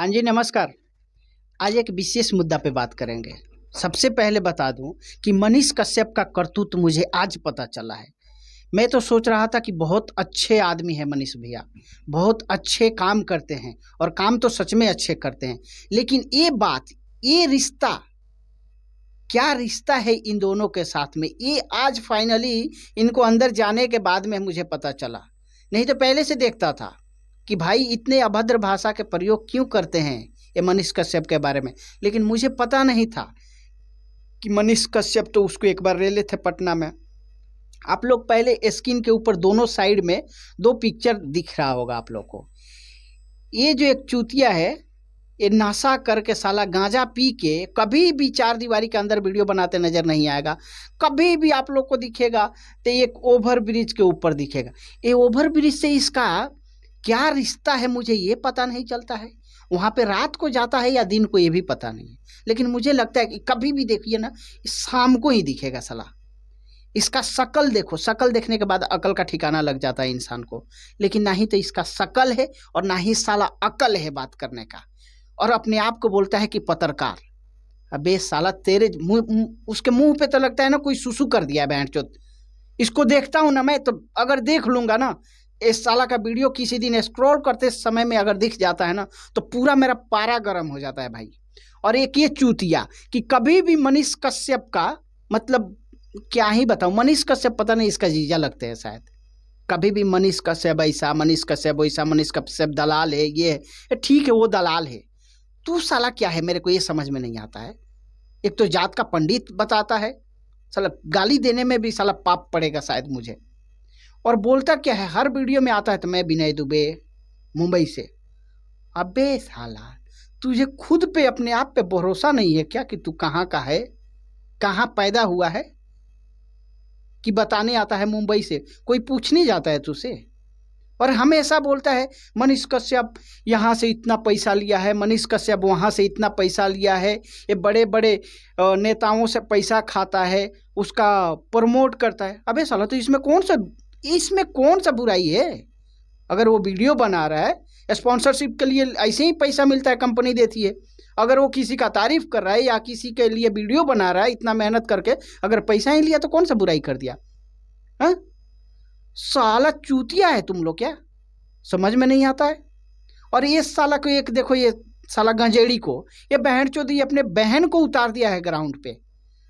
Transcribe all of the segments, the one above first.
हाँ जी, नमस्कार। आज एक विशेष मुद्दा पे बात करेंगे। सबसे पहले बता दूं कि मनीष कश्यप का करतूत मुझे आज पता चला है। मैं तो सोच रहा था कि बहुत अच्छे आदमी है मनीष भैया, बहुत अच्छे काम करते हैं और काम तो सच में अच्छे करते हैं। लेकिन ये बात, ये रिश्ता, क्या रिश्ता है इन दोनों के साथ में, ये आज फाइनली इनको अंदर जाने के बाद में मुझे पता चला। नहीं तो पहले से देखता था कि भाई इतने अभद्र भाषा के प्रयोग क्यों करते हैं ये मनीष कश्यप के बारे में। लेकिन मुझे पता नहीं था कि मनीष कश्यप तो उसको एक बार रेले थे पटना में। आप लोग पहले स्क्रीन के ऊपर दोनों साइड में दो पिक्चर दिख रहा होगा आप लोग को। ये जो एक चूतिया है, ये नशा करके साला गांजा पी के कभी भी चार दीवारी के अंदर वीडियो बनाते नजर नहीं आएगा। कभी भी आप लोग को दिखेगा तो एक ओवर ब्रिज के ऊपर दिखेगा। ये ओवर ब्रिज से इसका क्या रिश्ता है मुझे ये पता नहीं चलता है। वहाँ पे रात को जाता है या दिन को ये भी पता नहीं है। लेकिन मुझे लगता है कि कभी भी देखिए ना, शाम को ही दिखेगा साला। इसका शकल देखो, शकल देखने के बाद अकल का ठिकाना लग जाता है इंसान को। लेकिन ना ही तो इसका शकल है और ना ही साला अकल है बात करने का। और अपने आप को बोलता है कि पत्रकार। अबे साला तेरे मुंह, उसके मुंह पे तो लगता है ना कोई सुसु कर दिया है बैंचोद। इसको देखता हूँ ना मैं, तो अगर देख लूंगा ना इस साला का वीडियो किसी दिन स्क्रॉल करते समय में अगर दिख जाता है ना, तो पूरा मेरा पारा गर्म हो जाता है भाई। और एक ये चूतिया कि कभी भी मनीष कश्यप का, मतलब क्या ही बताऊं, मनीष कश्यप पता नहीं इसका जीजा लगते हैं शायद। कभी भी मनीष कश्यप ऐसा, मनीष कश्यप वैसा, मनीष कश्यप दलाल है, ये है, ठीक है वो दलाल है। तू साला क्या है मेरे को ये समझ में नहीं आता है। एक तो जात का पंडित बताता है, साला गाली देने में भी साला पाप पड़ेगा शायद मुझे। और बोलता क्या है, हर वीडियो में आता है तो मैं विनय दुबे मुंबई से। अबे साला तुझे खुद पे, अपने आप पे भरोसा नहीं है क्या कि तू कहाँ का है, कहाँ पैदा हुआ है, कि बताने आता है मुंबई से। कोई पूछने जाता है तुझसे। और हमेशा बोलता है मनीष कश्यप यहाँ से इतना पैसा लिया है, मनीष कश्यप वहाँ से इतना पैसा लिया है, ये बड़े बड़े नेताओं से पैसा खाता है, उसका प्रमोट करता है। अबे साला तो इसमें कौन सा बुराई है। अगर वो वीडियो बना रहा है, स्पॉन्सरशिप के लिए ऐसे ही पैसा मिलता है, कंपनी देती है। अगर वो किसी का तारीफ कर रहा है या किसी के लिए वीडियो बना रहा है इतना मेहनत करके, अगर पैसा ही लिया तो कौन सा बुराई कर दिया। हाँ साला चूतिया है तुम लोग, क्या समझ में नहीं आता है। और ये साला को एक देखो, ये साला गंजेड़ी को, ये बहन चोदी अपने बहन को उतार दिया है ग्राउंड पे।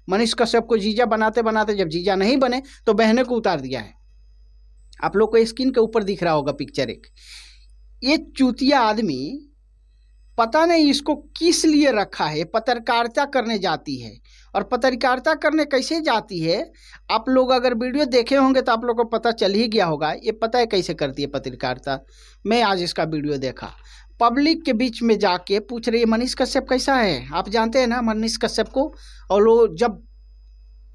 मनीष कश्यप को जीजा बनाते बनाते जब जीजा नहीं बने तो बहने को उतार दिया है। आप लोग को स्क्रीन के ऊपर दिख रहा होगा पिक्चर एक। ये चूतिया आदमी पता नहीं इसको किस लिए रखा है। पत्रकारिता करने जाती है, और पत्रकारिता करने कैसे जाती है, आप लोग अगर वीडियो देखे होंगे तो आप लोग को पता चल ही गया होगा। ये पता है कैसे करती है पत्रकारिता। मैं आज इसका वीडियो देखा, पब्लिक के बीच में जाके पूछ रही है मनीष कश्यप कैसा है। आप जानते हैं ना मनीष कश्यप को। और वो जब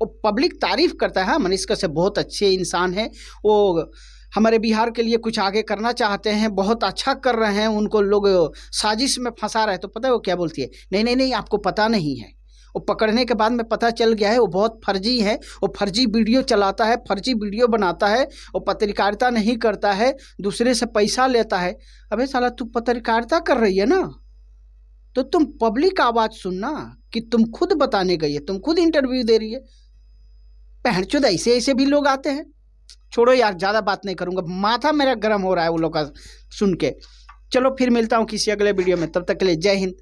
वो पब्लिक तारीफ करता है, हाँ मनीष कश्यप बहुत अच्छे इंसान हैं, वो हमारे बिहार के लिए कुछ आगे करना चाहते हैं, बहुत अच्छा कर रहे हैं, उनको लोग साजिश में फंसा रहे हैं। तो पता है वो क्या बोलती है, नहीं नहीं नहीं आपको पता नहीं है। वो पकड़ने के बाद में पता चल गया है वो बहुत फर्जी है, वो फर्जी वीडियो चलाता है, फर्जी वीडियो बनाता है, वो पत्रकारिता नहीं करता है, दूसरे से पैसा लेता है। अबे साला तू पत्रकारिता कर रही है ना, तो तुम पब्लिक आवाज़ सुनना कि तुम खुद बताने गई है, तुम खुद इंटरव्यू दे रही है। पहनचोद ऐसे ऐसे भी लोग आते हैं। छोड़ो यार, ज़्यादा बात नहीं करूँगा, माथा मेरा गर्म हो रहा है वो लोग का सुन के। चलो फिर मिलता हूँ किसी अगले वीडियो में, तब तक के लिए जय हिंद।